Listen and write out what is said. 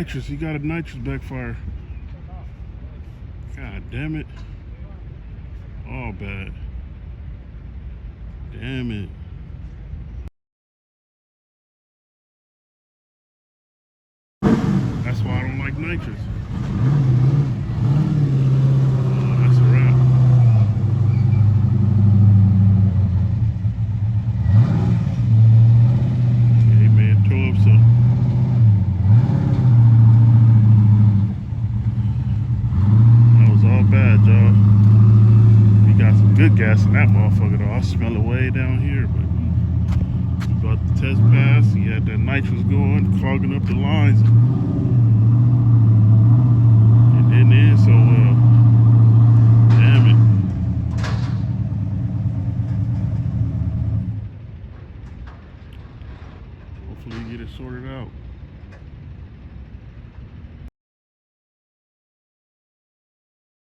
nitrous. He got a nitrous backfire. God damn it. All bad. Damn it. That's why I don't like nitrous. Oh, that's a wrap. Hey man, throw up some. That was all bad, y'all. We got some good gas in that motherfucker though. I smell it way down here, but we got the test pass. He had that nitrous going, clogging up the lines. It didn't end so well. Damn it. Hopefully we get it sorted out.